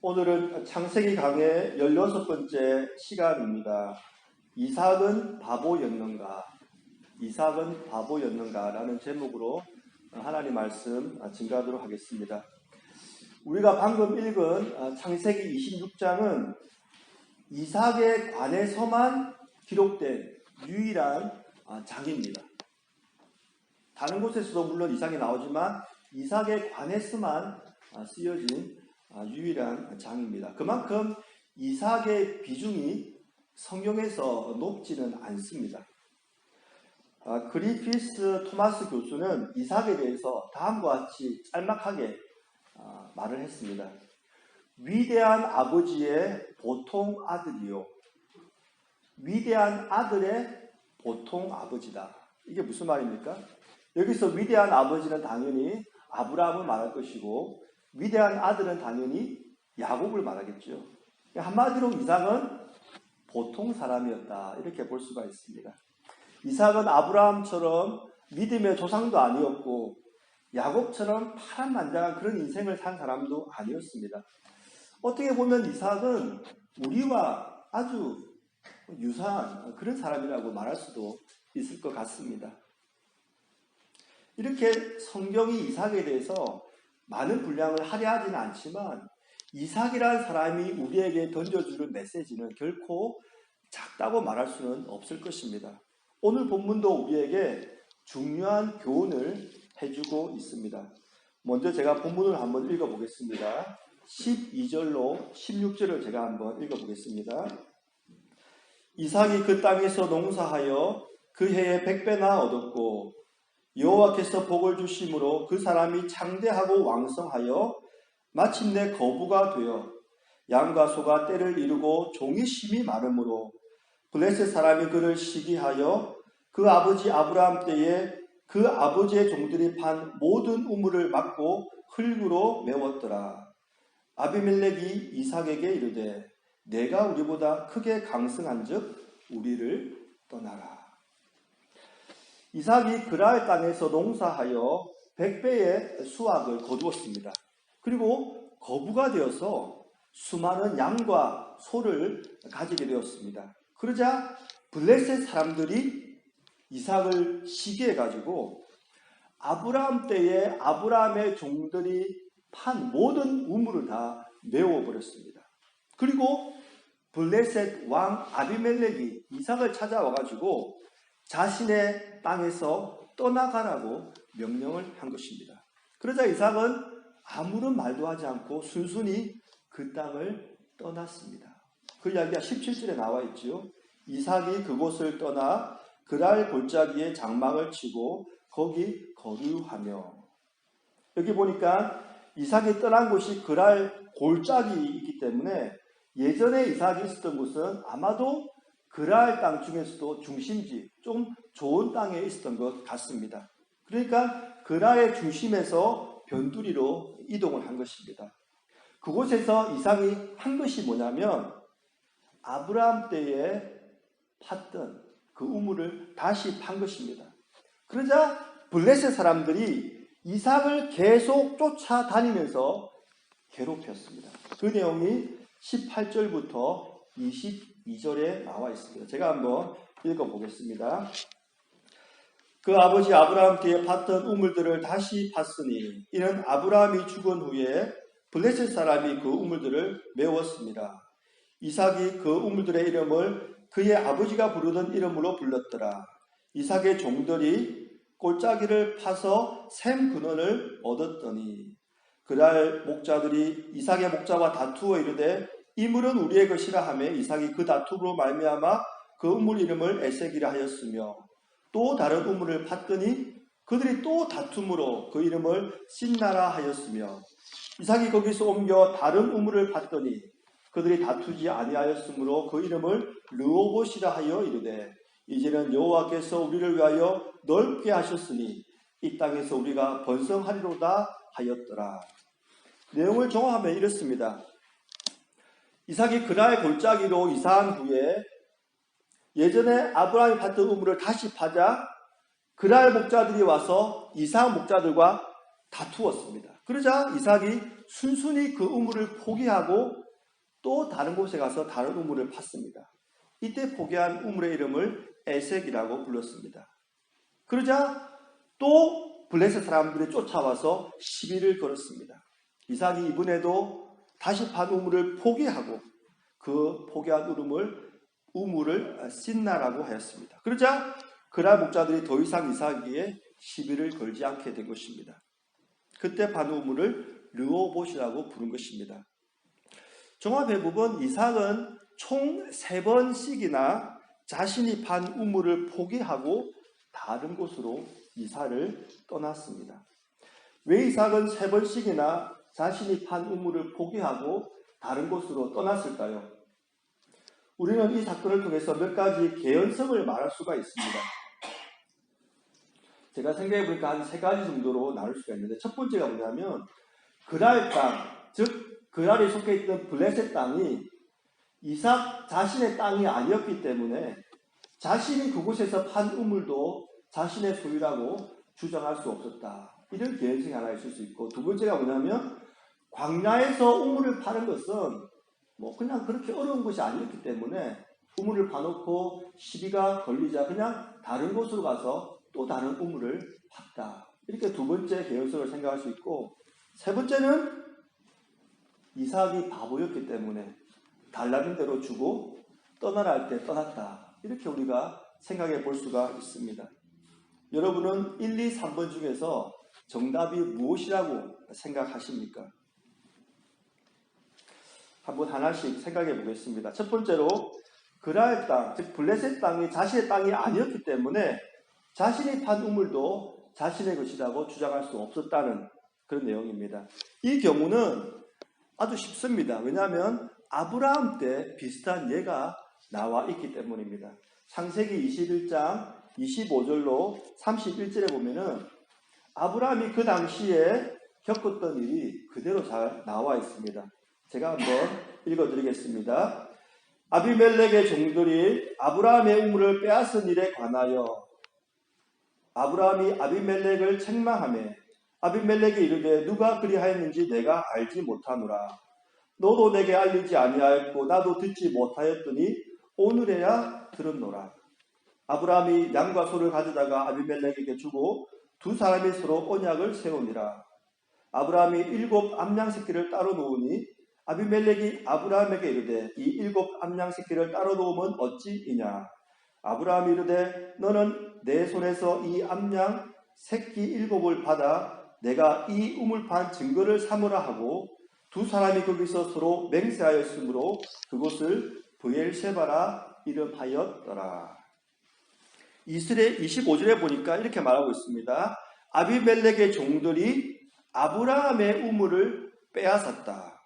오늘은 창세기 강의 16번째 시간입니다. 이삭은 바보였는가? 이삭은 바보였는가? 라는 제목으로 하나님 말씀 증거하도록 하겠습니다. 우리가 방금 읽은 창세기 26장은 이삭에 관해서만 기록된 유일한 장입니다. 다른 곳에서도 물론 이삭이 나오지만 이삭에 관해서만 쓰여진 유일한 장입니다. 그만큼 이삭의 비중이 성경에서 높지는 않습니다. 그리피스 토마스 교수는 이삭에 대해서 다음과 같이 짤막하게 말을 했습니다. 위대한 아버지의 보통 아들이요, 위대한 아들의 보통 아버지다. 이게 무슨 말입니까? 여기서 위대한 아버지는 당연히 아브라함을 말할 것이고 위대한 아들은 당연히 야곱을 말하겠죠. 한마디로 이삭은 보통 사람이었다, 이렇게 볼 수가 있습니다. 이삭은 아브라함처럼 믿음의 조상도 아니었고 야곱처럼 파란만장한 그런 인생을 산 사람도 아니었습니다. 어떻게 보면 이삭은 우리와 아주 유사한 그런 사람이라고 말할 수도 있을 것 같습니다. 이렇게 성경이 이삭에 대해서 많은 분량을 할애하지는 않지만 이삭이라는 사람이 우리에게 던져주는 메시지는 결코 작다고 말할 수는 없을 것입니다. 오늘 본문도 우리에게 중요한 교훈을 해주고 있습니다. 먼저 제가 본문을 한번 읽어보겠습니다. 12절로 16절을 제가 한번 읽어보겠습니다. 이삭이 그 땅에서 농사하여 그 해에 100배나 얻었고 여호와께서 복을 주심으로 그 사람이 창대하고 왕성하여 마침내 거부가 되어 양과 소가 때를 이루고 종이 심이 많으므로 블레셋 사람이 그를 시기하여 그 아버지 아브라함 때에 그 아버지의 종들이 판 모든 우물을 막고 흙으로 메웠더라. 아비멜렉이 이삭에게 이르되 내가 우리보다 크게 강성한즉 우리를 떠나라. 이삭이 그랄 땅에서 농사하여 100배의 수확을 거두었습니다. 그리고 거부가 되어서 수많은 양과 소를 가지게 되었습니다. 그러자 블레셋 사람들이 이삭을 시기해가지고 아브라함 때에 아브라함의 종들이 판 모든 우물을 다 메워버렸습니다. 그리고 블레셋 왕 아비멜렉이 이삭을 찾아와가지고 자신의 땅에서 떠나가라고 명령을 한 것입니다. 그러자 이삭은 아무런 말도 하지 않고 순순히 그 땅을 떠났습니다. 그 이야기가 17절에 나와 있죠. 이삭이 그곳을 떠나 그랄 골짜기에 장막을 치고 거기 거류하며, 여기 보니까 이삭이 떠난 곳이 그랄 골짜기이기 때문에 예전에 이삭이 있었던 곳은 아마도 그랄 땅 중에서도 중심지, 좀 좋은 땅에 있었던 것 같습니다. 그러니까 그랄의 중심에서 변두리로 이동을 한 것입니다. 그곳에서 이삭이 한 것이 뭐냐면 아브라함 때에 팠던 그 우물을 다시 판 것입니다. 그러자 블레셋 사람들이 이삭을 계속 쫓아다니면서 괴롭혔습니다. 그 내용이 18절부터 22절에 나와 있습니다. 제가 한번 읽어보겠습니다. 그 아버지 아브라함 때에 팠던 우물들을 다시 팠으니 이는 아브라함이 죽은 후에 블레셋 사람이 그 우물들을 메웠습니다. 이삭이 그 우물들의 이름을 그의 아버지가 부르던 이름으로 불렀더라. 이삭의 종들이 골짜기를 파서 샘 근원을 얻었더니 그날 목자들이 이삭의 목자와 다투어 이르되 이 물은 우리의 것이라 하며 이삭이 그 다툼으로 말미암아 그 우물 이름을 에색이라 하였으며 또 다른 우물을 팠더니 그들이 또 다툼으로 그 이름을 신나라 하였으며 이삭이 거기서 옮겨 다른 우물을 팠더니 그들이 다투지 아니하였으므로 그 이름을 르호봇이라 하여 이르되 이제는 여호와께서 우리를 위하여 넓게 하셨으니 이 땅에서 우리가 번성하리로다 하였더라. 내용을 종합하면 이렇습니다. 이삭이 그날 골짜기로 이사한 후에 예전에 아브라함이 팠던 우물을 다시 파자 그날 목자들이 와서 이삭 목자들과 다투었습니다. 그러자 이삭이 순순히 그 우물을 포기하고 또 다른 곳에 가서 다른 우물을 팠습니다. 이때 포기한 우물의 이름을 에색이라고 불렀습니다. 그러자 또 블레셋 사람들이 쫓아와서 시비를 걸었습니다. 이삭이 이번에도 다시 판 우물을 포기하고 그 포기한 우물을 신나라고 하였습니다. 그러자 그날 목자들이 더 이상 이삭에게 시비를 걸지 않게 된 것입니다. 그때 판 우물을 르호봇이라고 부른 것입니다. 종합해 보면 이삭은 총 3번씩이나 자신이 판 우물을 포기하고 다른 곳으로 이사를 떠났습니다. 왜 이삭은 3번씩이나 자신이 판 우물을 포기하고 다른 곳으로 떠났을까요? 우리는 이 사건을 통해서 몇 가지 개연성을 말할 수가 있습니다. 제가 생각해 보니까 한 3가지 정도로 나눌 수가 있는데, 첫 번째가 뭐냐면 그랄 땅, 즉 그랄에 속해 있던 블레셋 땅이 이삭 자신의 땅이 아니었기 때문에 자신이 그곳에서 판 우물도 자신의 소유라고 주장할 수 없었다. 이런 개연성이 하나 있을 수 있고, 두 번째가 뭐냐면 광야에서 우물을 파는 것은 그냥 그렇게 어려운 것이 아니었기 때문에 우물을 파놓고 시비가 걸리자 그냥 다른 곳으로 가서 또 다른 우물을 팠다. 이렇게 두 번째 개연성을 생각할 수 있고, 세 번째는 이삭이 바보였기 때문에 달라는 대로 주고 떠나라 할 때 떠났다. 이렇게 우리가 생각해 볼 수가 있습니다. 여러분은 1, 2, 3번 중에서 정답이 무엇이라고 생각하십니까? 한번 하나씩 생각해 보겠습니다. 첫 번째로 그랄 땅, 즉 블레셋 땅이 자신의 땅이 아니었기 때문에 자신이 판 우물도 자신의 것이라고 주장할 수 없었다는 그런 내용입니다. 이 경우는 아주 쉽습니다. 왜냐하면 아브라함 때 비슷한 예가 나와 있기 때문입니다. 창세기 21장 25절로 31절에 보면은 아브라함이 그 당시에 겪었던 일이 그대로 잘 나와 있습니다. 제가 한번 읽어드리겠습니다. 아비멜렉의 종들이 아브라함의 우물을 빼앗은 일에 관하여 아브라함이 아비멜렉을 책망하며 아비멜렉이 이르되 누가 그리하였는지 내가 알지 못하노라. 너도 내게 알리지 아니하였고 나도 듣지 못하였더니 오늘에야 들었노라. 아브라함이 양과 소를 가져다가 아비멜렉에게 주고 두 사람이 서로 언약을 세우니라. 아브라함이 7 암양 새끼를 따로 놓으니 아비멜렉이 아브라함에게 이르되 이 7 암양 새끼를 따로 놓으면 어찌이냐. 아브라함이 이르되 너는 내 손에서 이 암양 새끼 7을 받아 내가 이 우물판 증거를 삼으라 하고 두 사람이 거기서 서로 맹세하였으므로 그곳을 브엘세바라 이름하였더라. 25절에 보니까 이렇게 말하고 있습니다. 아비멜렉의 종들이 아브라함의 우물을 빼앗았다.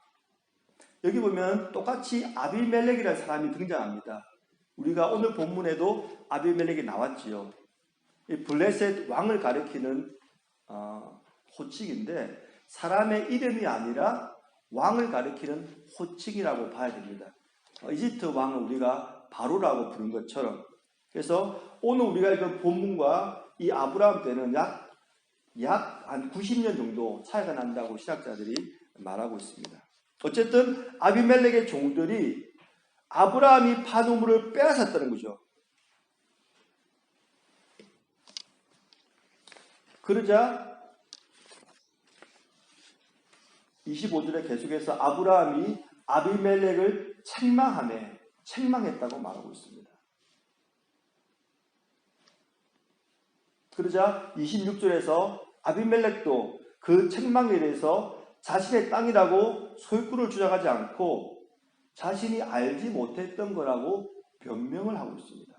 여기 보면 똑같이 아비멜렉이라는 사람이 등장합니다. 우리가 오늘 본문에도 아비멜렉이 나왔지요. 이 블레셋 왕을 가리키는 호칭인데 사람의 이름이 아니라 왕을 가리키는 호칭이라고 봐야 됩니다. 이집트 왕을 우리가 바로라고 부른 것처럼. 그래서 오늘 우리가 읽은 본문과 이 아브라함 때는 약 한 90년 정도 차이가 난다고 신학자들이 말하고 있습니다. 어쨌든 아비멜렉의 종들이 아브라함이 판 우물을 빼앗았다는 거죠. 그러자 25절에 계속해서 아브라함이 아비멜렉을 책망했다고 말하고 있습니다. 그러자 26절에서 아비멜렉도 그 책망에 대해서 자신의 땅이라고 소유권을 주장하지 않고 자신이 알지 못했던 거라고 변명을 하고 있습니다.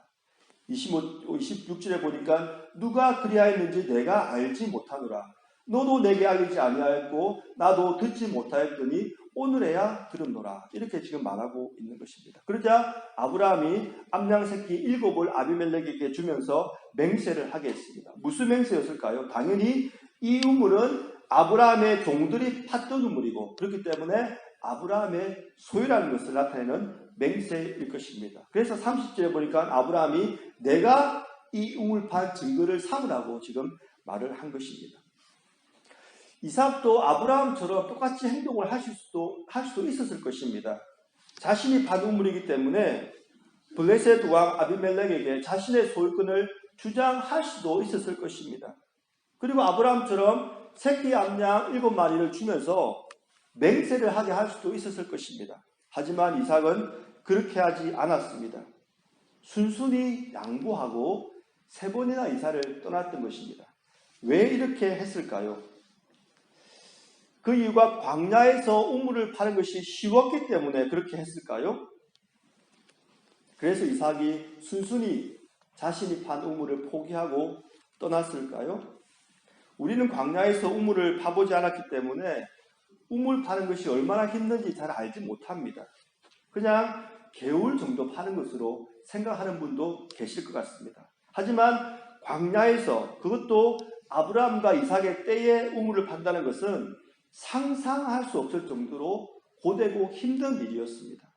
26절에 보니까 누가 그리하였는지 내가 알지 못하노라. 너도 내게 알리지 아니하였고 나도 듣지 못하였더니 오늘에야 들었노라. 이렇게 지금 말하고 있는 것입니다. 그러자 아브라함이 암양 새끼 7을 아비멜렉에게 주면서 맹세를 하게 했습니다. 무슨 맹세였을까요? 당연히 이 우물은 아브라함의 종들이 팠던 우물이고 그렇기 때문에 아브라함의 소유라는 것을 나타내는 맹세일 것입니다. 그래서 30절에 보니까 아브라함이 내가 이 우물판 증거를 삼으라고 지금 말을 한 것입니다. 이삭도 아브라함처럼 똑같이 행동을 할 수도 있었을 것입니다. 자신이 판 우물이기 때문에 블레셋 왕 아비멜렉에게 자신의 소유권을 주장할 수도 있었을 것입니다. 그리고 아브라함처럼 새끼 암양 7마리를 주면서 맹세를 하게 할 수도 있었을 것입니다. 하지만 이삭은 그렇게 하지 않았습니다. 순순히 양보하고 3번이나 이삭을 떠났던 것입니다. 왜 이렇게 했을까요? 그 이유가 광야에서 우물을 파는 것이 쉬웠기 때문에 그렇게 했을까요? 그래서 이삭이 순순히 자신이 판 우물을 포기하고 떠났을까요? 우리는 광야에서 우물을 파보지 않았기 때문에 우물 파는 것이 얼마나 힘든지 잘 알지 못합니다. 그냥 개울 정도 파는 것으로 생각하는 분도 계실 것 같습니다. 하지만 광야에서, 그것도 아브라함과 이삭의 때에 우물을 판다는 것은 상상할 수 없을 정도로 고되고 힘든 일이었습니다.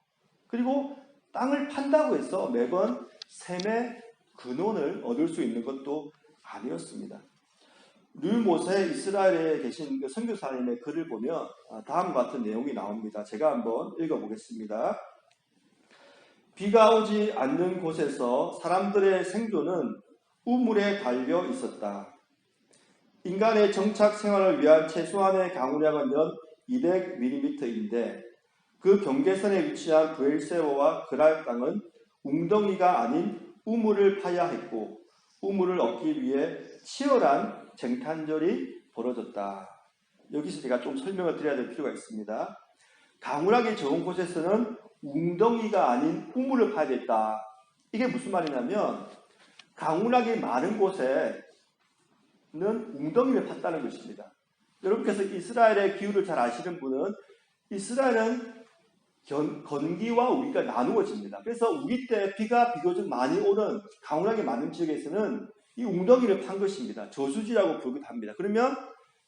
그리고 땅을 판다고 해서 매번 셈의 근원을 얻을 수 있는 것도 아니었습니다. 류모세 이스라엘에 계신 그 선교사님의 글을 보면 다음과 같은 내용이 나옵니다. 제가 한번 읽어보겠습니다. 비가 오지 않는 곳에서 사람들의 생존은 우물에 달려 있었다. 인간의 정착 생활을 위한 최소한의 강우량은 연 200mm인데 그 경계선에 위치한 브엘세바와 그랄 땅은 웅덩이가 아닌 우물을 파야 했고 우물을 얻기 위해 치열한 쟁탈전이 벌어졌다. 여기서 제가 좀 설명을 드려야 될 필요가 있습니다. 강우량이 적은 곳에서는 웅덩이가 아닌 우물을 파야 됐다. 이게 무슨 말이냐면 강우량이 많은 곳에는 웅덩이를 팠다는 것입니다. 여러분께서 이스라엘의 기후를 잘 아시는 분은 이스라엘은 건기와 우기가 나누어집니다. 그래서 우기 때 비가 비교적 많이 오는 강우량이 많은 지역에서는 이 웅덩이를 판 것입니다. 저수지라고 부르기도 합니다. 그러면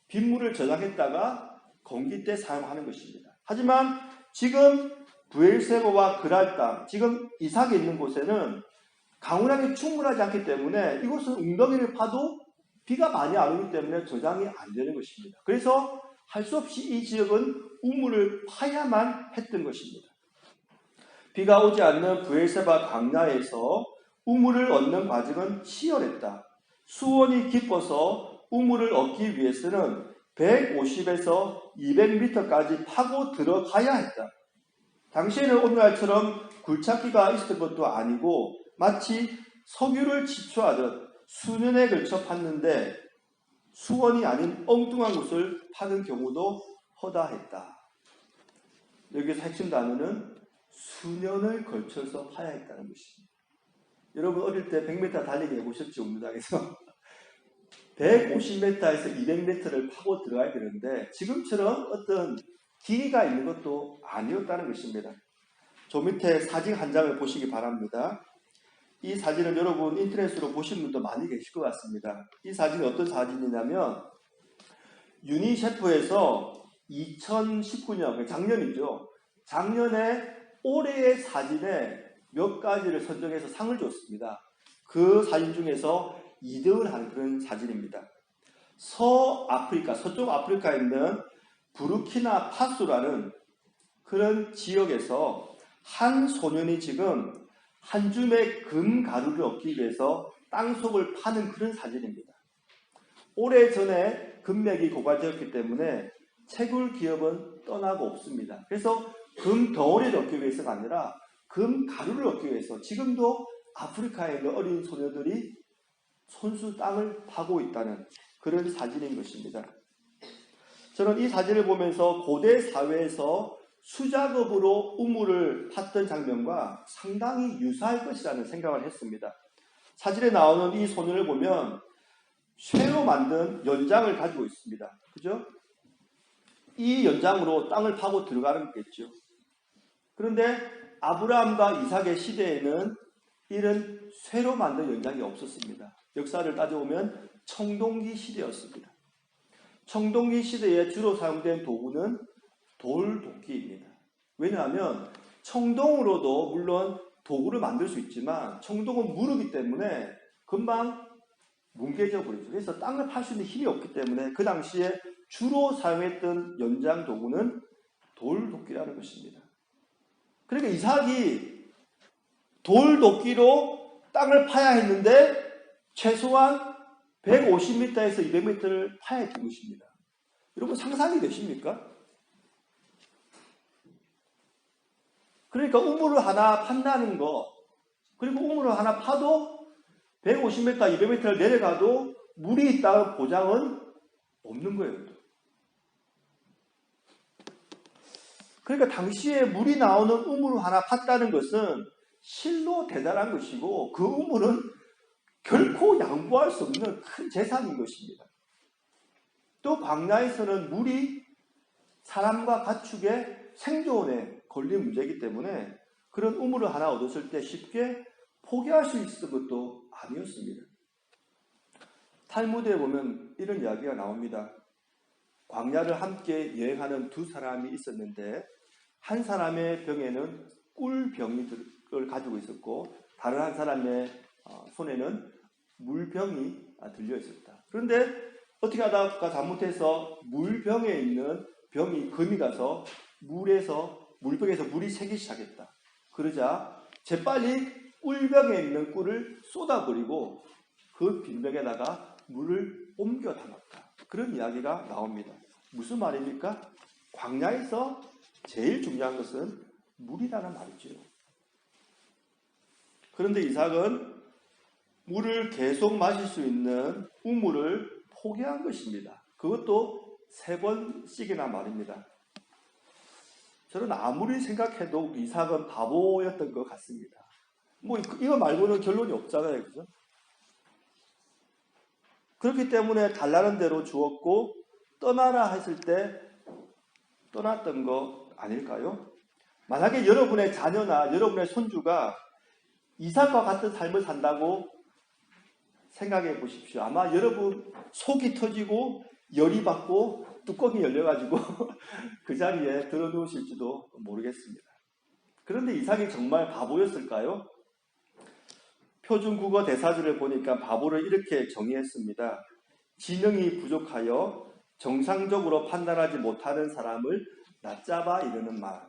빗물을 저장했다가 건기 때 사용하는 것입니다. 하지만 지금 브엘세바와 그랄 땅, 지금 이삭이 있는 곳에는 강우량이 충분하지 않기 때문에 이곳은 웅덩이를 파도 비가 많이 안 오기 때문에 저장이 안 되는 것입니다. 그래서 할 수 없이 이 지역은 우물을 파야만 했던 것입니다. 비가 오지 않는 브엘세바 광야에서 우물을 얻는 과정은 치열했다. 수온이 깊어서 우물을 얻기 위해서는 150에서 200m까지 파고 들어가야 했다. 당시에는 오늘날처럼 굴착기가 있었던 것도 아니고 마치 석유를 치초하듯 수년에 걸쳐 팠는데 수원이 아닌 엉뚱한 곳을 파는 경우도 허다했다. 여기서 핵심 단어는 수년을 걸쳐서 파야 했다는 것입니다. 여러분 어릴 때 100m 달리기 해보셨죠? 운동장에서 150m에서 200m를 파고 들어가야 되는데 지금처럼 어떤 길이가 있는 것도 아니었다는 것입니다. 저 밑에 사진 한 장을 보시기 바랍니다. 이 사진은 여러분 인터넷으로 보신 분도 많이 계실 것 같습니다. 이 사진이 어떤 사진이냐면 유니세프에서 2019년, 작년이죠. 작년에 올해의 사진에 몇 가지를 선정해서 상을 줬습니다. 그 사진 중에서 2등을 한 그런 사진입니다. 서아프리카, 서쪽 아프리카에 있는 부르키나 파소라는 그런 지역에서 한 소년이 지금 한 줌의 금가루를 얻기 위해서 땅속을 파는 그런 사진입니다. 오래전에 금맥이 고갈되었기 때문에 채굴 기업은 떠나고 없습니다. 그래서 금 덩어리를 얻기 위해서가 아니라 금 가루를 얻기 위해서 지금도 아프리카에 있는 어린 소녀들이 손수 땅을 파고 있다는 그런 사진인 것입니다. 저는 이 사진을 보면서 고대 사회에서 수작업으로 우물을 팠던 장면과 상당히 유사할 것이라는 생각을 했습니다. 사진에 나오는 이 소녀를 보면 쇠로 만든 연장을 가지고 있습니다. 그죠? 이 연장으로 땅을 파고 들어가는 거겠죠. 그런데 아브라함과 이삭의 시대에는 이런 쇠로 만든 연장이 없었습니다. 역사를 따져보면 청동기 시대였습니다. 청동기 시대에 주로 사용된 도구는 돌도끼입니다. 왜냐하면 청동으로도 물론 도구를 만들 수 있지만 청동은 무르기 때문에 금방 뭉개져 버리죠. 그래서 땅을 팔 수 있는 힘이 없기 때문에 그 당시에 주로 사용했던 연장 도구는 돌도끼라는 것입니다. 그러니까 이삭이 돌도끼로 땅을 파야 했는데 최소한 150m에서 200m를 파야 했던 것입니다. 여러분 상상이 되십니까? 그러니까 우물을 하나 판다는 거, 그리고 우물을 하나 파도 150m, 200m를 내려가도 물이 있다는 보장은 없는 거예요. 그러니까 당시에 물이 나오는 우물을 하나 팠다는 것은 실로 대단한 것이고 그 우물은 결코 양보할 수 없는 큰 재산인 것입니다. 또 광야에서는 물이 사람과 가축의 생존에 걸린 문제이기 때문에 그런 우물을 하나 얻었을 때 쉽게 포기할 수 있었던 것도 아니었습니다. 탈무드에 보면 이런 이야기가 나옵니다. 광야를 함께 여행하는 두 사람이 있었는데 한 사람의 병에는 꿀병을 가지고 있었고 다른 한 사람의 손에는 물병이 들려 있었다. 그런데 어떻게 하다가 잘못해서 물병에 있는 병이 금이 가서 물병에서 물이 새기 시작했다. 그러자 재빨리 꿀병에 있는 꿀을 쏟아버리고 그 빈병에다가 물을 옮겨 담았다. 그런 이야기가 나옵니다. 무슨 말입니까? 광야에서 제일 중요한 것은 물이라는 말이죠. 그런데 이삭은 물을 계속 마실 수 있는 우물을 포기한 것입니다. 그것도 3번씩이나 말입니다. 저는 아무리 생각해도 이삭은 바보였던 것 같습니다. 이거 말고는 결론이 없잖아요. 그죠? 그렇기 때문에 달라는 대로 주었고 떠나라 했을 때 떠났던 거 아닐까요? 만약에 여러분의 자녀나 여러분의 손주가 이삭과 같은 삶을 산다고 생각해 보십시오. 아마 여러분 속이 터지고 열이 받고 뚜껑이 열려가지고 그 자리에 들어누우실지도 모르겠습니다. 그런데 이삭이 정말 바보였을까요? 표준국어 대사주를 보니까 바보를 이렇게 정의했습니다. 지능이 부족하여 정상적으로 판단하지 못하는 사람을 낮잡아 이르는 말.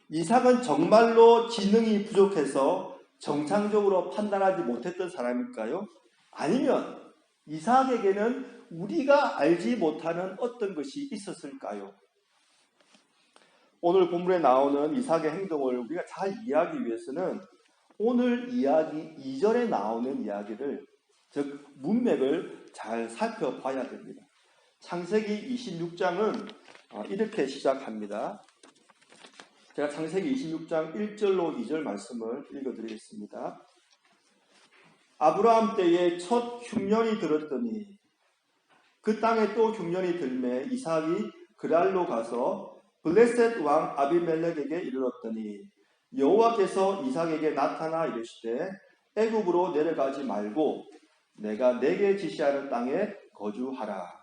이삭은 정말로 지능이 부족해서 정상적으로 판단하지 못했던 사람일까요? 아니면 이삭에게는 우리가 알지 못하는 어떤 것이 있었을까요? 오늘 본문에 나오는 이삭의 행동을 우리가 잘 이해하기 위해서는 오늘 이야기 이전에 나오는 이야기를, 즉 문맥을 잘 살펴봐야 됩니다. 창세기 26장은 이렇게 시작합니다. 제가 창세기 26장 1절로 2절 말씀을 읽어드리겠습니다. 아브라함 때에 첫 흉년이 들었더니 그 땅에 또 흉년이 들매 이삭이 그랄로 가서 블레셋 왕 아비멜렉에게 이르렀더니 여호와께서 이삭에게 나타나 이르시되 애굽으로 내려가지 말고 내가 내게 지시하는 땅에 거주하라.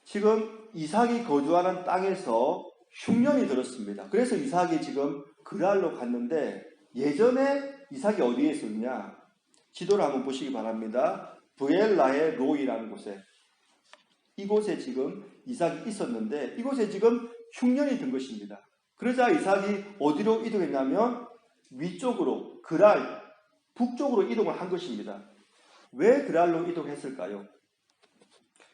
지금 이삭이 거주하는 땅에서 흉년이 들었습니다. 그래서 이삭이 지금 그랄로 갔는데 예전에 이삭이 어디에 있었냐? 지도를 한번 보시기 바랍니다. 브엘라의 로이라는 곳에, 이곳에 지금 이삭이 있었는데 이곳에 지금 흉년이 든 것입니다. 그러자 이삭이 어디로 이동했냐면 위쪽으로 그랄, 북쪽으로 이동을 한 것입니다. 왜 그랄로 이동했을까요?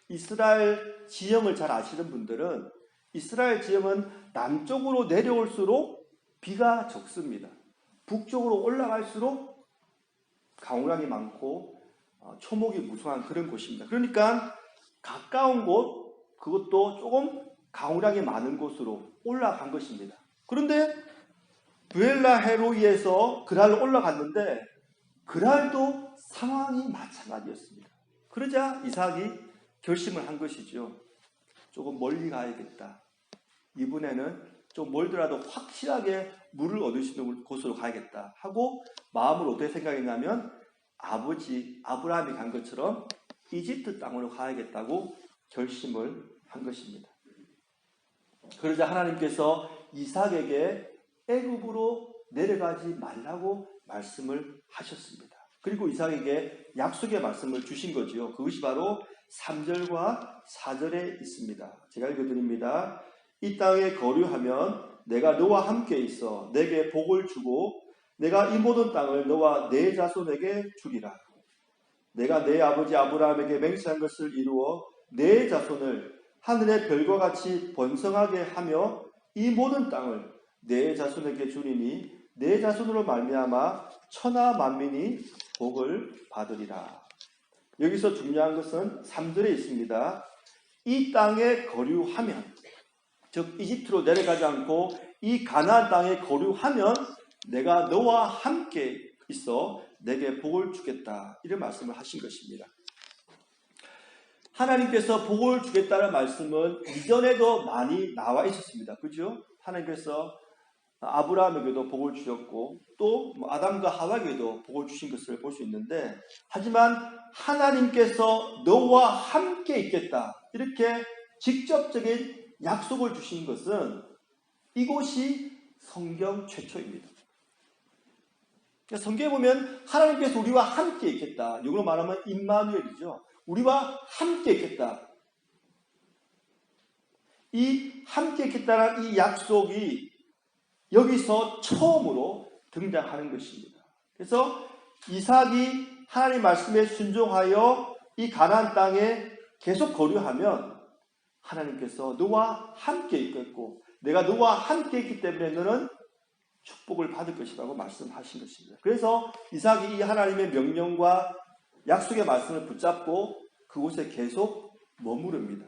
이스라엘 지형을 잘 아시는 분들은 이스라엘 지형은 남쪽으로 내려올수록 비가 적습니다. 북쪽으로 올라갈수록 강우량이 많고 초목이 무성한 그런 곳입니다. 그러니까 가까운 곳, 그것도 조금 강우량이 많은 곳으로 올라간 것입니다. 그런데 브엘라 헤로이에서 그랄로 올라갔는데 그랄도 상황이 마찬가지였습니다. 그러자 이삭이 결심을 한 것이죠. 조금 멀리 가야겠다. 이번에는 좀 멀더라도 확실하게 물을 얻을 수 있는 곳으로 가야겠다 하고 마음을 어떻게 생각했냐면 아버지 아브라함이 간 것처럼 이집트 땅으로 가야겠다고 결심을 한 것입니다. 그러자 하나님께서 이삭에게 애굽으로 내려가지 말라고 말씀을 하셨습니다. 그리고 이삭에게 약속의 말씀을 주신 거지요. 그것이 바로 3절과 4절에 있습니다. 제가 읽어드립니다. 이 땅에 거류하면 내가 너와 함께 있어 내게 복을 주고 내가 이 모든 땅을 너와 내 자손에게 주리라. 내가 내 아버지 아브라함에게 맹세한 것을 이루어 내 자손을 하늘의 별과 같이 번성하게 하며 이 모든 땅을 내 자손에게 주리니 내 자손으로 말미암아 천하 만민이 복을 받으리라. 여기서 중요한 것은 3절에 있습니다. 이 땅에 거류하면, 즉 이집트로 내려가지 않고 이 가나안 땅에 거류하면 내가 너와 함께 있어 내게 복을 주겠다. 이런 말씀을 하신 것입니다. 하나님께서 복을 주겠다는 말씀은 이전에도 많이 나와 있었습니다. 그죠? 하나님께서 아브라함에게도 복을 주셨고 또 아담과 하와에게도 복을 주신 것을 볼 수 있는데, 하지만 하나님께서 너와 함께 있겠다 이렇게 직접적인 약속을 주신 것은 이곳이 성경 최초입니다. 성경에 보면 하나님께서 우리와 함께 있겠다. 이걸로 말하면 임마누엘이죠. 우리와 함께 있겠다. 이 함께 있겠다는 이 약속이 여기서 처음으로 등장하는 것입니다. 그래서 이삭이 하나님 말씀에 순종하여 이 가나안 땅에 계속 거류하면 하나님께서 너와 함께 있겠고 내가 너와 함께 있기 때문에 너는 축복을 받을 것이라고 말씀하신 것입니다. 그래서 이삭이 이 하나님의 명령과 약속의 말씀을 붙잡고 그곳에 계속 머무릅니다.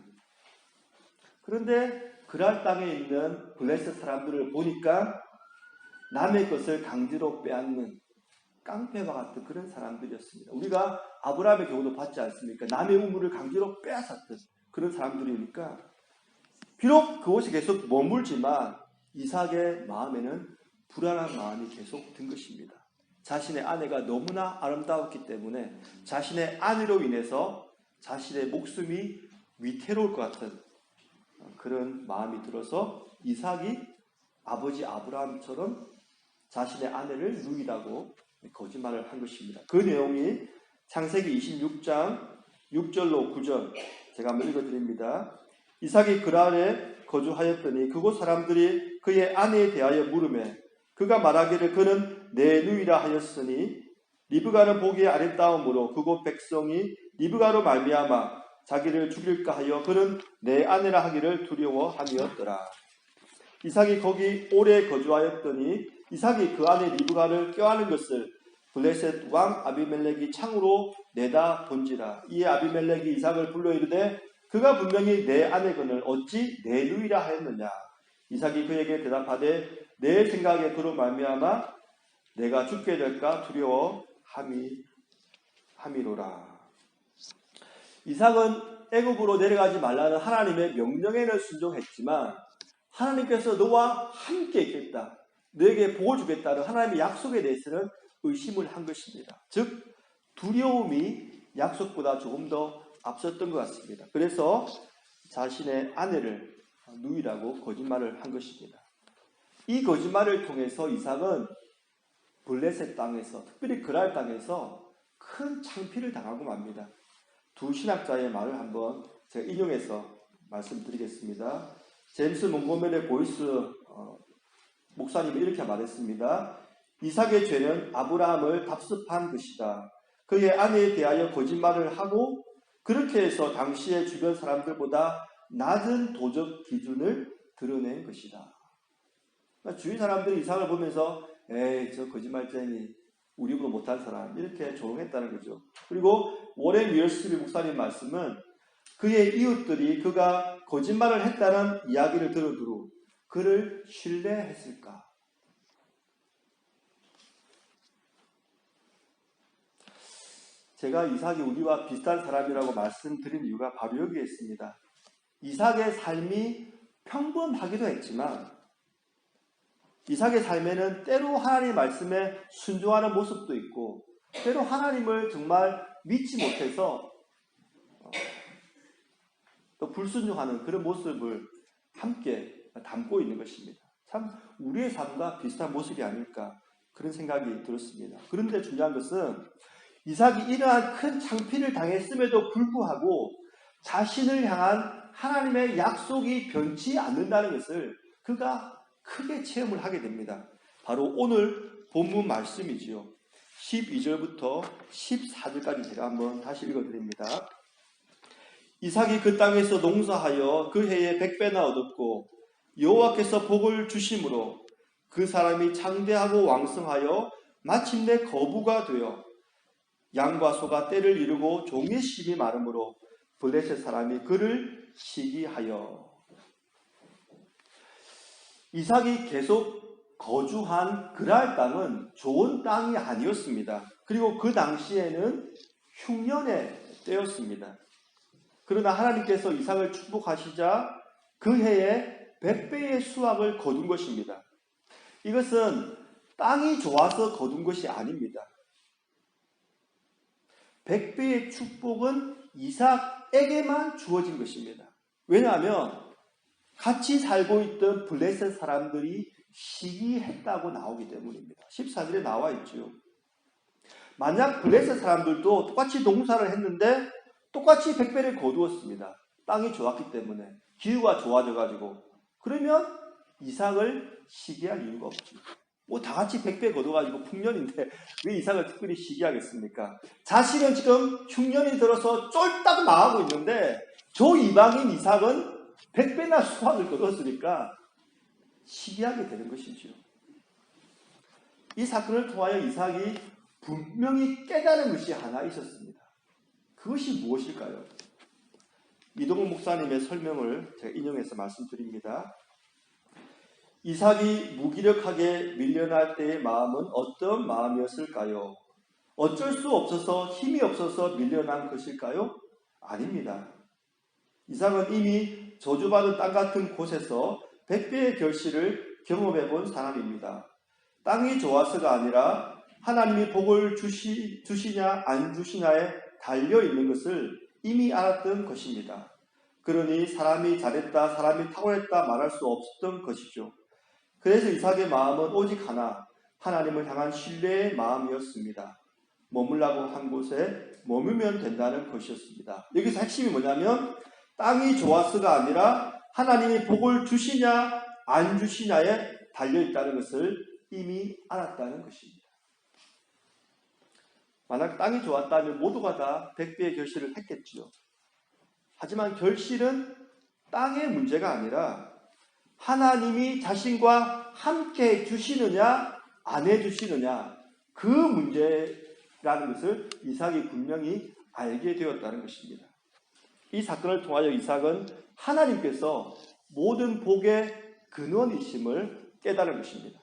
그런데 그랄 땅에 있는 블레셋 사람들을 보니까 남의 것을 강제로 빼앗는 깡패와 같은 그런 사람들이었습니다. 우리가 아브라함의 경우도 봤지 않습니까? 남의 우물을 강제로 빼앗았던 그런 사람들이니까 비록 그곳에 계속 머물지만 이삭의 마음에는 불안한 마음이 계속 든 것입니다. 자신의 아내가 너무나 아름다웠기 때문에 자신의 아내로 인해서 자신의 목숨이 위태로울 것 같은 그런 마음이 들어서 이삭이 아버지 아브라함처럼 자신의 아내를 누이라고 거짓말을 한 것입니다. 그 내용이 창세기 26장 6절로 9절 제가 한번 읽어드립니다. 이삭이 그랄에 거주하였더니 그곳 사람들이 그의 아내에 대하여 물으매 그가 말하기를 그는 내 누이라 하였으니 리브가는 보기에 아름다움으로 그곳 백성이 리브가로 말미암아 자기를 죽일까 하여 그는 내 아내라 하기를 두려워함이었더라. 이삭이 거기 오래 거주하였더니 이삭이 그 아내 리브가를 껴안은 것을 블레셋 왕 아비멜렉이 창으로 내다 본지라. 이에 아비멜렉이 이삭을 불러 이르되 그가 분명히 내 아내거늘 어찌 내 누이라 하였느냐. 이삭이 그에게 대답하되 내 생각에 그로 말미암아 내가 죽게 될까 두려워함이로라. 이삭은 애굽으로 내려가지 말라는 하나님의 명령에는 순종했지만 하나님께서 너와 함께 있겠다, 너에게 복을 주겠다는 하나님의 약속에 대해서는 의심을 한 것입니다. 즉 두려움이 약속보다 조금 더 앞섰던 것 같습니다. 그래서 자신의 아내를 누이라고 거짓말을 한 것입니다. 이 거짓말을 통해서 이삭은 블레셋 땅에서, 특별히 그랄 땅에서 큰 창피를 당하고 맙니다. 두 신학자의 말을 한번 제가 인용해서 말씀드리겠습니다. 제임스 몽고메리 보이스 목사님이 이렇게 말했습니다. 이삭의 죄는 아브라함을 답습한 것이다. 그의 아내에 대하여 거짓말을 하고 그렇게 해서 당시의 주변 사람들보다 낮은 도적 기준을 드러낸 것이다. 그러니까 주위 사람들이 이삭을 보면서 에이 저 거짓말쟁이, 우리보다 못한 사람 이렇게 조롱했다는 거죠. 그리고 워렌 윌스비 목사님 말씀은 그의 이웃들이 그가 거짓말을 했다는 이야기를 들어두고 그를 신뢰했을까? 제가 이삭이 우리와 비슷한 사람이라고 말씀드린 이유가 바로 여기에 있습니다. 이삭의 삶이 평범하기도 했지만 이삭의 삶에는 때로 하나님의 말씀에 순종하는 모습도 있고 때로 하나님을 정말 믿지 못해서 또 불순종하는 그런 모습을 함께 담고 있는 것입니다. 참 우리의 삶과 비슷한 모습이 아닐까 그런 생각이 들었습니다. 그런데 중요한 것은 이삭이 이러한 큰 창피를 당했음에도 불구하고 자신을 향한 하나님의 약속이 변치 않는다는 것을 그가 크게 체험을 하게 됩니다. 바로 오늘 본문 말씀이지요. 12절부터 14절까지 제가 한번 다시 읽어드립니다. 이삭이 그 땅에서 농사하여 그 해에 100배나 얻었고 여호와께서 복을 주심으로 그 사람이 장대하고 왕성하여 마침내 거부가 되어 양과 소가 때를 이루고 종의 심이 마름으로 블레셋 사람이 그를 시기하여. 이삭이 계속 거주한 그랄 땅은 좋은 땅이 아니었습니다. 그리고 그 당시에는 흉년의 때였습니다. 그러나 하나님께서 이삭을 축복하시자 그 해에 100배의 수확을 거둔 것입니다. 이것은 땅이 좋아서 거둔 것이 아닙니다. 100배의 축복은 이삭에게만 주어진 것입니다. 왜냐하면 같이 살고 있던 블레셋 사람들이 시기했다고 나오기 때문입니다. 14절에 나와 있죠. 만약 블레셋 사람들도 똑같이 농사를 했는데 똑같이 100배를 거두었습니다. 땅이 좋았기 때문에 기후가 좋아져가지고 그러면 이삭을 시기할 이유가 없죠. 뭐 다 같이 100배 거둬가지고 풍년인데 왜 이삭을 특별히 시기하겠습니까? 자신은 지금 흉년이 들어서 쫄딱 망하고 있는데 저 이방인 이삭은 100배나 수확을 거뒀으니까 시기하게 되는 것이죠. 이 사건을 통하여 이삭이 분명히 깨달은 것이 하나 있었습니다. 그것이 무엇일까요? 이동훈 목사님의 설명을 제가 인용해서 말씀드립니다. 이삭이 무기력하게 밀려날 때의 마음은 어떤 마음이었을까요? 어쩔 수 없어서 힘이 없어서 밀려난 것일까요? 아닙니다. 이삭은 이미 저주받은 땅 같은 곳에서 100배의 결실을 경험해 본 사람입니다. 땅이 좋아서가 아니라 하나님이 복을 주시냐 안 주시냐에 달려있는 것을 이미 알았던 것입니다. 그러니 사람이 잘했다, 사람이 탁월했다 말할 수 없었던 것이죠. 그래서 이삭의 마음은 오직 하나, 하나님을 향한 신뢰의 마음이었습니다. 머물라고 한 곳에 머물면 된다는 것이었습니다. 여기서 핵심이 뭐냐면 땅이 좋아서가 아니라 하나님이 복을 주시냐 안 주시냐에 달려있다는 것을 이미 알았다는 것입니다. 만약 땅이 좋았다면 모두가 다 100배의 결실을 했겠지요. 하지만 결실은 땅의 문제가 아니라 하나님이 자신과 함께 해주시느냐 안 해주시느냐 그 문제라는 것을 이삭이 분명히 알게 되었다는 것입니다. 이 사건을 통하여 이삭은 하나님께서 모든 복의 근원이심을 깨달은 것입니다.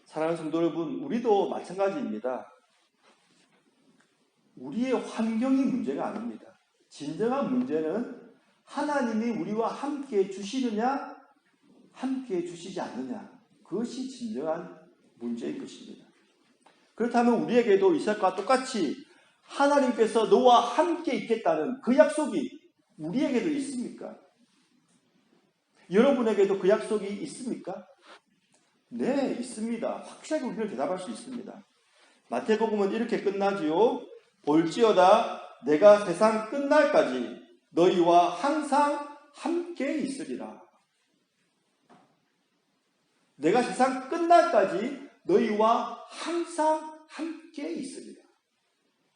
사랑하는 성도 여러분, 우리도 마찬가지입니다. 우리의 환경이 문제가 아닙니다. 진정한 문제는 하나님이 우리와 함께 주시느냐, 함께 주시지 않느냐, 그것이 진정한 문제인 것입니다. 그렇다면 우리에게도 이삭과 똑같이 하나님께서 너와 함께 있겠다는 그 약속이 우리에게도 있습니까? 여러분에게도 그 약속이 있습니까? 네, 있습니다. 확실하게 우리는 대답할 수 있습니다. 마태복음은 이렇게 끝나지요. 볼지어다 내가 세상 끝날까지 너희와 항상 함께 있으리라. 내가 세상 끝날까지 너희와 항상 함께 있으리라.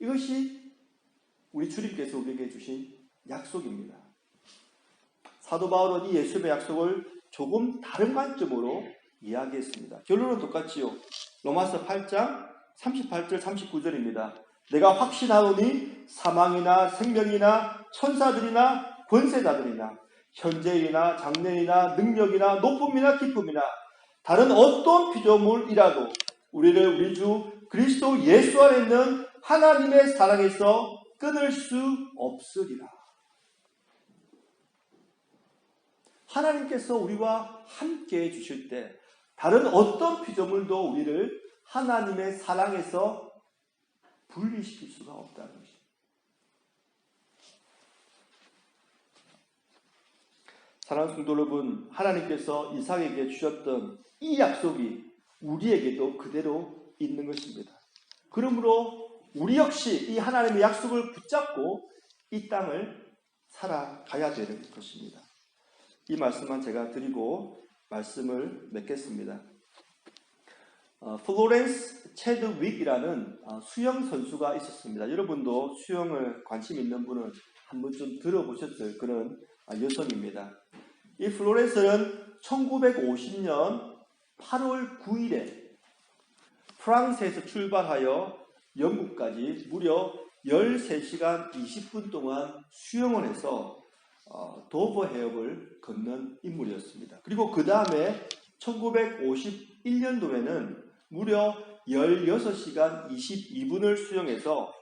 이것이 우리 주님께서 우리에게 주신 약속입니다. 사도 바울은 이 예수의 약속을 조금 다른 관점으로 이야기했습니다. 결론은 똑같지요. 로마서 8장 38절 39절입니다. 내가 확신하노니 사망이나 생명이나 천사들이나 권세자들이나 현재이나 장래이나 능력이나 높음이나 기쁨이나 다른 어떤 피조물이라도 우리를 우리 주 그리스도 예수 안에 있는 하나님의 사랑에서 끊을 수 없으리라. 하나님께서 우리와 함께 해주실 때 다른 어떤 피조물도 우리를 하나님의 사랑에서 분리시킬 수가 없다는 것입니다. 사랑하는 성도 여러분, 하나님께서 이삭에게 주셨던 이 약속이 우리에게도 그대로 있는 것입니다. 그러므로 우리 역시 이 하나님의 약속을 붙잡고 이 땅을 살아가야 되는 것입니다. 이 말씀만 제가 드리고 말씀을 맺겠습니다. 플로렌스 체드윅이라는 수영 선수가 있었습니다. 여러분도 수영을 관심 있는 분은 한 번쯤 들어보셨을 그런 여성입니다. 이 플로렌스는 1950년 8월 9일에 프랑스에서 출발하여 영국까지 무려 13시간 20분 동안 수영을 해서 도버 해협을 건넌 인물이었습니다. 그리고 그 다음에 1951년도에는 무려 16시간 22분을 수영해서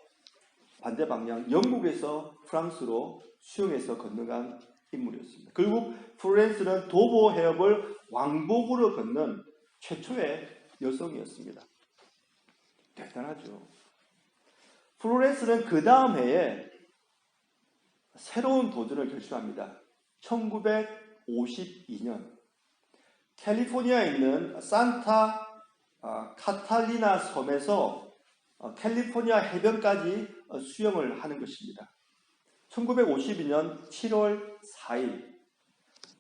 반대 방향 영국에서 프랑스로 수영해서 건너간 인물이었습니다. 결국 플로렌스는 도버 해협을 왕복으로 건넌 최초의 여성이었습니다. 대단하죠. 플로렌스는 그 다음 해에 새로운 도전을 결심합니다. 1952년 캘리포니아에 있는 산타 카탈리나 섬에서 캘리포니아 해변까지 수영을 하는 것입니다. 1952년 7월 4일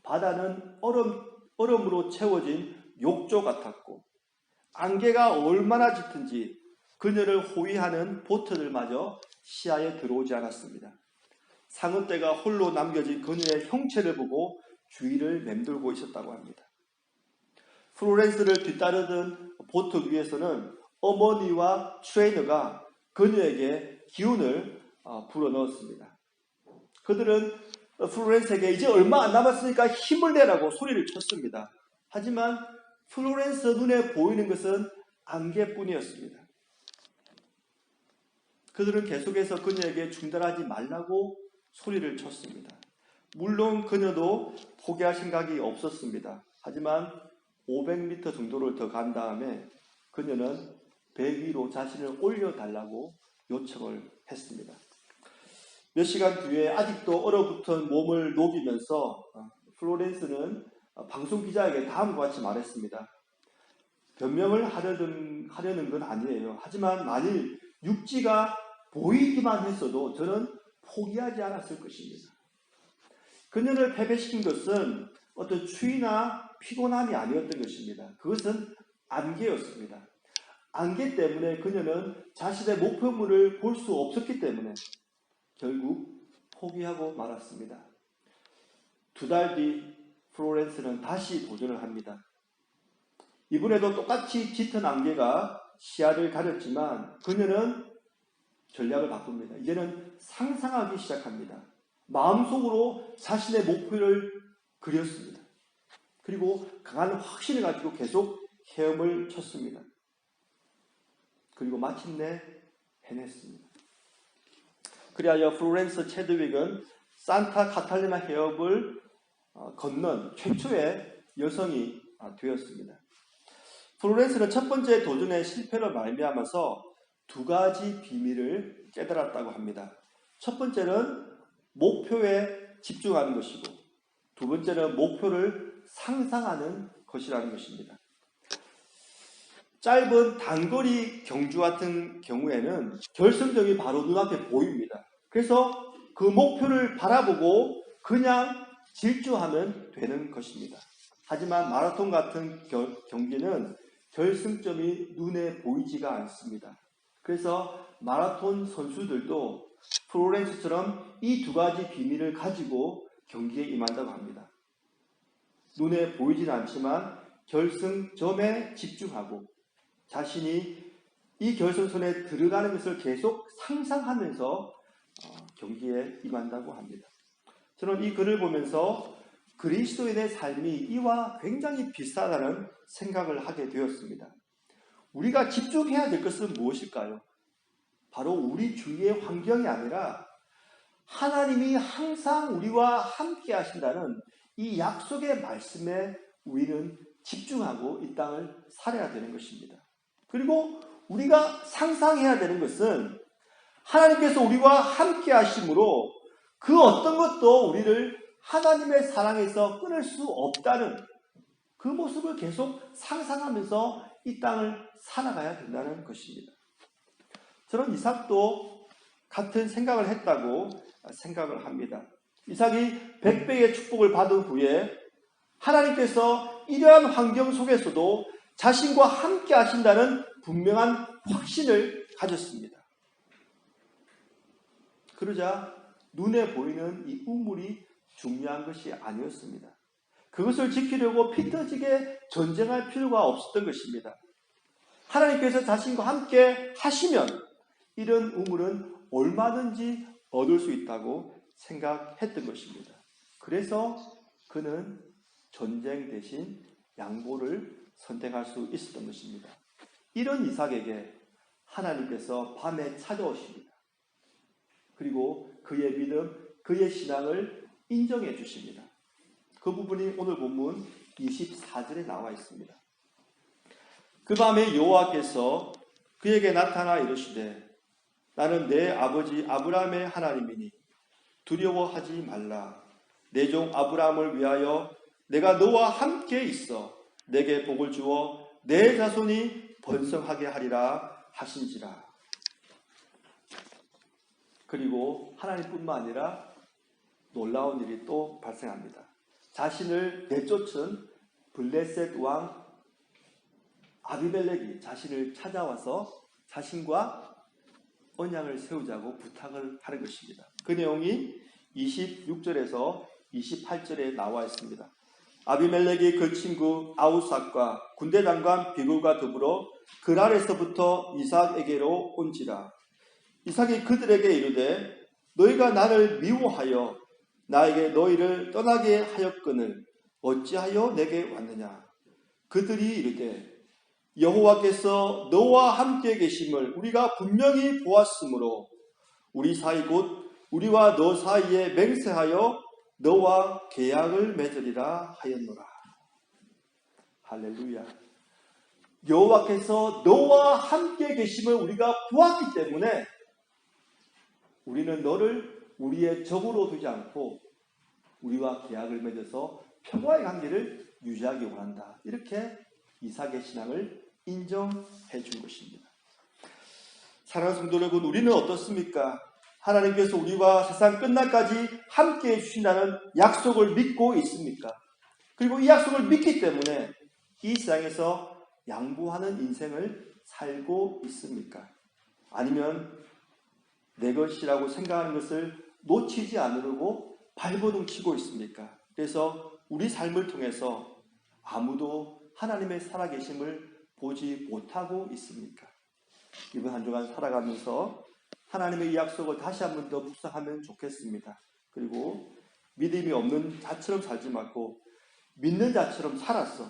바다는 얼음으로 채워진 욕조 같았고 안개가 얼마나 짙은지 그녀를 호위하는 보트들마저 시야에 들어오지 않았습니다. 상어떼가 홀로 남겨진 그녀의 형체를 보고 주위를 맴돌고 있었다고 합니다. 플로렌스를 뒤따르던 보트 위에서는 어머니와 트레이너가 그녀에게 기운을 불어넣었습니다. 그들은 플로렌스에게 이제 얼마 안 남았으니까 힘을 내라고 소리를 쳤습니다. 하지만 플로렌스 눈에 보이는 것은 안개뿐이었습니다. 그들은 계속해서 그녀에게 중단하지 말라고 소리를 쳤습니다. 물론 그녀도 포기할 생각이 없었습니다. 하지만 500m 정도를 더 간 다음에 그녀는 배 위로 자신을 올려달라고 요청을 했습니다. 몇 시간 뒤에 아직도 얼어붙은 몸을 녹이면서 플로렌스는 방송 기자에게 다음과 같이 말했습니다. 변명을 하려는 건 아니에요. 하지만 만일 육지가 보이기만 했어도 저는 포기하지 않았을 것입니다. 그녀를 패배시킨 것은 어떤 추위나 피곤함이 아니었던 것입니다. 그것은 안개였습니다. 안개 때문에 그녀는 자신의 목표물을 볼 수 없었기 때문에 결국 포기하고 말았습니다. 2달 뒤 플로렌스는 다시 도전을 합니다. 이번에도 똑같이 짙은 안개가 시야를 가렸지만 그녀는 전략을 바꿉니다. 이제는 상상하기 시작합니다. 마음속으로 자신의 목표를 그렸습니다. 그리고 강한 확신을 가지고 계속 헤엄을 쳤습니다. 그리고 마침내 해냈습니다. 그리하여 플로렌스 체드윅은 산타 카탈리나 해협을 건넌 최초의 여성이 되었습니다. 플로렌스는 첫 번째 도전의 실패로 말미암아서 2가지 비밀을 깨달았다고 합니다. 첫 번째는 목표에 집중하는 것이고 두 번째는 목표를 상상하는 것이라는 것입니다. 짧은 단거리 경주 같은 경우에는 결승점이 바로 눈앞에 보입니다. 그래서 그 목표를 바라보고 그냥 질주하면 되는 것입니다. 하지만 마라톤 같은 경기는 결승점이 눈에 보이지가 않습니다. 그래서 마라톤 선수들도 플로렌스처럼 이 2가지 비밀을 가지고 경기에 임한다고 합니다. 눈에 보이진 않지만 결승점에 집중하고 자신이 이 결승선에 들어가는 것을 계속 상상하면서 경기에 임한다고 합니다. 저는 이 글을 보면서 그리스도인의 삶이 이와 굉장히 비슷하다는 생각을 하게 되었습니다. 우리가 집중해야 될 것은 무엇일까요? 바로 우리 주위의 환경이 아니라 하나님이 항상 우리와 함께 하신다는 이 약속의 말씀에 우리는 집중하고 이 땅을 살아야 되는 것입니다. 그리고 우리가 상상해야 되는 것은 하나님께서 우리와 함께 하심으로 그 어떤 것도 우리를 하나님의 사랑에서 끊을 수 없다는 그 모습을 계속 상상하면서 이 땅을 살아가야 된다는 것입니다. 저는 이삭도 같은 생각을 했다고 생각을 합니다. 이삭이 100배의 축복을 받은 후에 하나님께서 이러한 환경 속에서도 자신과 함께 하신다는 분명한 확신을 가졌습니다. 그러자 눈에 보이는 이 우물이 중요한 것이 아니었습니다. 그것을 지키려고 피 터지게 전쟁할 필요가 없었던 것입니다. 하나님께서 자신과 함께 하시면 이런 우물은 얼마든지 얻을 수 있다고 생각했던 것입니다. 그래서 그는 전쟁 대신 양보를 선택할 수 있었던 것입니다. 이런 이삭에게 하나님께서 밤에 찾아오십니다. 그리고 그의 믿음, 그의 신앙을 인정해 주십니다. 그 부분이 오늘 본문 24절에 나와 있습니다. 그 밤에 여호와께서 그에게 나타나 이르시되 나는 내 아버지 아브라함의 하나님이니 두려워하지 말라. 내 종 아브라함을 위하여 내가 너와 함께 있어 내게 복을 주어 내 자손이 번성하게 하리라 하신지라. 그리고 하나님뿐만 아니라 놀라운 일이 또 발생합니다. 자신을 내쫓은 블레셋 왕 아비멜렉이 자신을 찾아와서 자신과 언약을 세우자고 부탁을 하는 것입니다. 그 내용이 26절에서 28절에 나와 있습니다. 아비멜렉이 그 친구 아우삭과 군대 장관 비굴과 더불어 그랄에서부터 이삭에게로 온지라. 이삭이 그들에게 이르되 너희가 나를 미워하여 나에게 너희를 떠나게 하였거늘 어찌하여 내게 왔느냐. 그들이 이르되 여호와께서 너와 함께 계심을 우리가 분명히 보았으므로 우리 사이 곧 우리와 너 사이에 맹세하여 너와 계약을 맺으리라 하였노라. 할렐루야. 여호와께서 너와 함께 계심을 우리가 보았기 때문에 우리는 너를 우리의 적으로 두지 않고 우리와 계약을 맺어서 평화의 관계를 유지하기 원한다. 이렇게 이삭의 신앙을 인정해 준 것입니다. 사랑하는 성도 여러분, 우리는 어떻습니까? 하나님께서 우리와 세상 끝날까지 함께해 주신다는 약속을 믿고 있습니까? 그리고 이 약속을 믿기 때문에 이 세상에서 양보하는 인생을 살고 있습니까? 아니면 내 것이라고 생각하는 것을 놓치지 않으려고 발버둥 치고 있습니까? 그래서 우리 삶을 통해서 아무도 하나님의 살아계심을 보지 못하고 있습니까? 이번 한 주간 살아가면서 하나님의 이 약속을 다시 한 번 더 묵상하면 좋겠습니다. 그리고 믿음이 없는 자처럼 살지 말고 믿는 자처럼 살아서